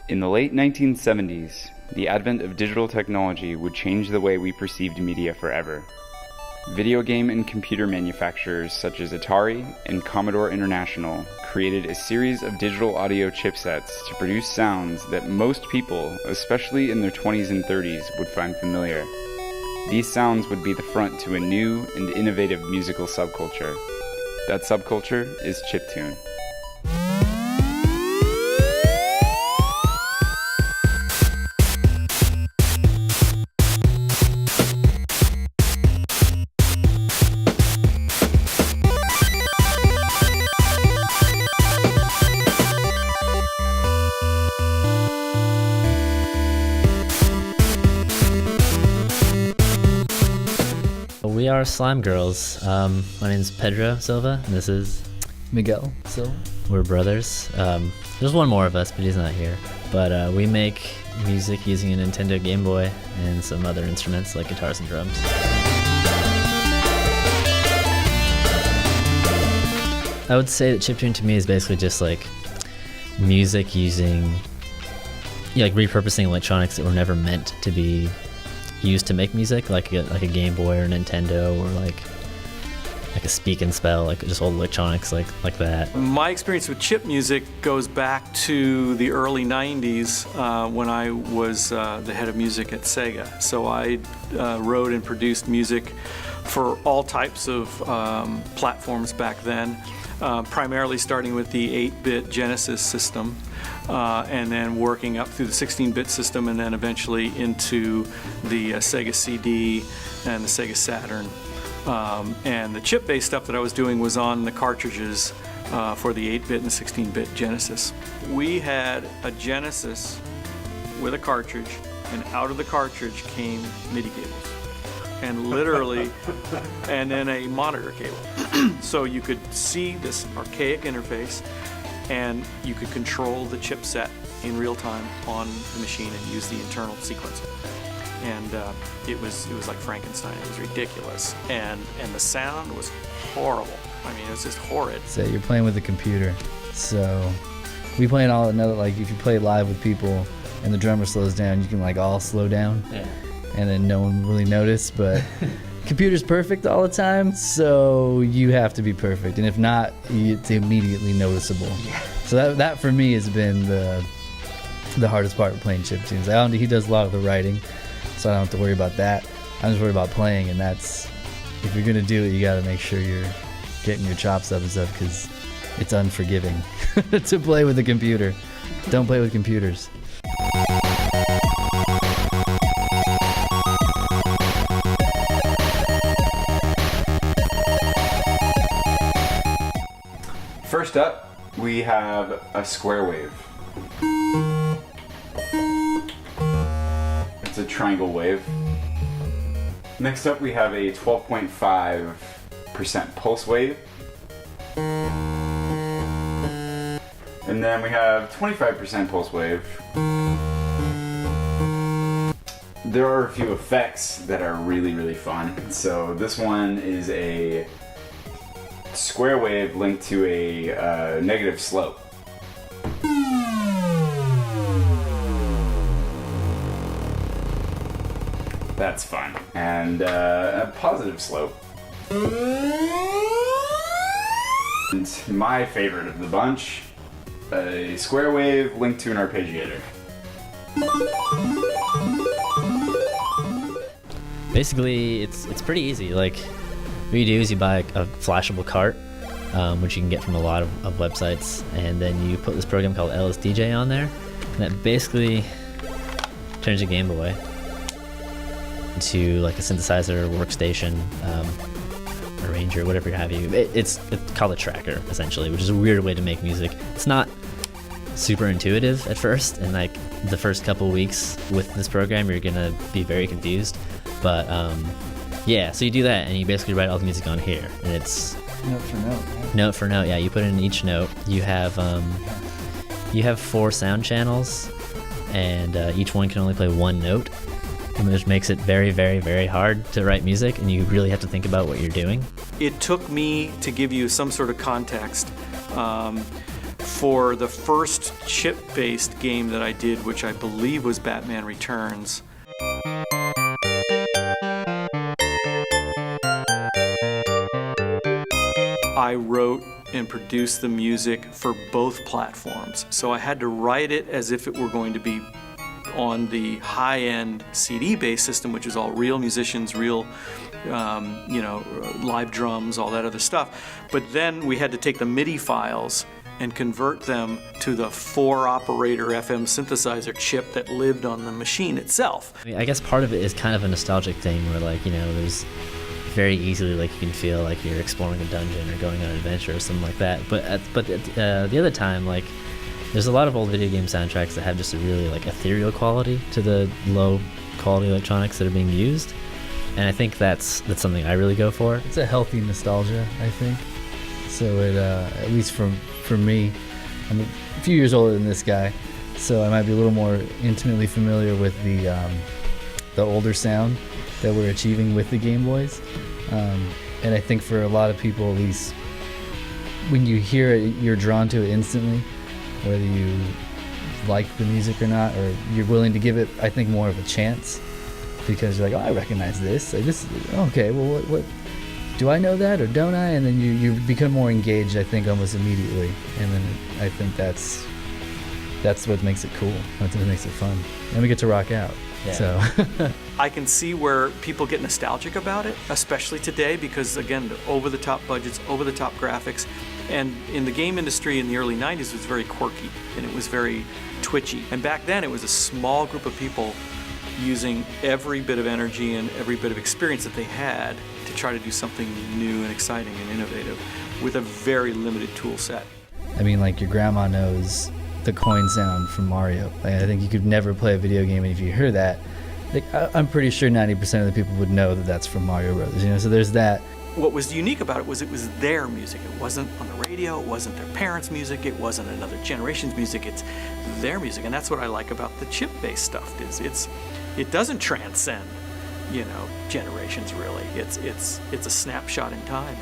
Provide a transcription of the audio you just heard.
In the late 1970s, the advent of digital technology would change the way we perceived media forever. Video game and computer manufacturers such as Atari and Commodore International created a series of digital audio chipsets to produce sounds that most people, especially in their 20s and 30s, would find familiar. These sounds would be the front to a new and innovative musical subculture. That subculture is chiptune. We are Slime Girls. My name is Pedro Silva, and this is Miguel Silva. We're brothers. There's one more of us, but he's not here. But we make music using a Nintendo Game Boy and some other instruments like guitars and drums. I would say that chiptune to me is basically just like music using, like repurposing electronics that were never meant to be used to make music, like a Game Boy or Nintendo, or like a speak and spell, like just old electronics like that. My experience with chip music goes back to the early 90s when I was the head of music at Sega. So I wrote and produced music for all types of platforms back then, primarily starting with the 8-bit Genesis system. And then working up through the 16-bit system, and then eventually into the Sega CD and the Sega Saturn. And the chip-based stuff that I was doing was on the cartridges for the 8-bit and the 16-bit Genesis. We had a Genesis with a cartridge, and out of the cartridge came MIDI cables. And literally, and then a monitor cable. So you could see this archaic interface, and you could control the chipset in real time on the machine and use the internal sequencer. And it was like Frankenstein. It was ridiculous, and the sound was horrible. I mean, it was just horrid. So you're playing with a computer. So we play all another, like if you play live with people and the drummer slows down, you can like all slow down. Yeah. And then no one really notice, but computer's perfect all the time, so you have to be perfect, and if not, it's immediately noticeable. Yeah. So that for me has been the hardest part of playing chiptunes. He does a lot of the writing, so I don't have to worry about that. I'm just worried about playing, and that's, if you're gonna do it, you gotta make sure you're getting your chops up and stuff, because it's unforgiving to play with a computer. Don't play with computers. First up, we have a square wave. It's a triangle wave. Next up, we have a 12.5% pulse wave. And then we have 25% pulse wave. There are a few effects that are really, really fun. So this one is a square wave linked to a negative slope. That's fun. And a positive slope. And my favorite of the bunch, a square wave linked to an arpeggiator. Basically, it's pretty easy. Like, what you do is you buy a flashable cart, which you can get from a lot of websites, and then you put this program called LSDJ on there, and that basically turns your Game Boy into like a synthesizer, workstation, arranger, whatever have you. It's called a tracker, essentially, which is a weird way to make music. It's not super intuitive at first, and like the first couple weeks with this program, you're gonna be very confused, but yeah, so you do that, and you basically write all the music on here, and it's Note for note. Right? Note for note, yeah. You put in each note. You have 4 sound channels, and each one can only play one note, which makes it very, very, very hard to write music, and you really have to think about what you're doing. It took me, to give you some sort of context, for the first chip-based game that I did, which I believe was Batman Returns. I wrote and produced the music for both platforms. So I had to write it as if it were going to be on the high-end CD-based system, which is all real musicians, real live drums, all that other stuff. But then we had to take the MIDI files and convert them to the 4-operator FM synthesizer chip that lived on the machine itself. I mean, I guess part of it is kind of a nostalgic thing where, like, there's very easily, like, you can feel like you're exploring a dungeon or going on an adventure or something like that. But the other time, like, there's a lot of old video game soundtracks that have just a really, like, ethereal quality to the low quality electronics that are being used. And I think that's something I really go for. It's a healthy nostalgia, I think. So it, at least for me, I'm a few years older than this guy, so I might be a little more intimately familiar with the older sound that we're achieving with the Game Boys. And I think for a lot of people, at least, when you hear it, you're drawn to it instantly, whether you like the music or not, or you're willing to give it, I think, more of a chance, because you're like, oh, I recognize this. Like, this, okay, well, what do I know that or don't I? And then you become more engaged, I think, almost immediately. And then I think that's what makes it cool. That's what makes it fun. And we get to rock out. Yeah. So I can see where people get nostalgic about it, especially today, because again, the over-the-top budgets, over-the-top graphics, and in the game industry in the early 90s it was very quirky and it was very twitchy. And back then it was a small group of people using every bit of energy and every bit of experience that they had to try to do something new and exciting and innovative with a very limited tool set. I mean, like, your grandma knows the coin sound from Mario. Like, I think you could never play a video game, and if you hear that, like, I'm pretty sure 90% of the people would know that that's from Mario Brothers. So there's that. What was unique about it was their music. It wasn't on the radio, it wasn't their parents' music, it wasn't another generation's music, it's their music. And that's what I like about the chip-based stuff, is it doesn't transcend, generations really. It's a snapshot in time.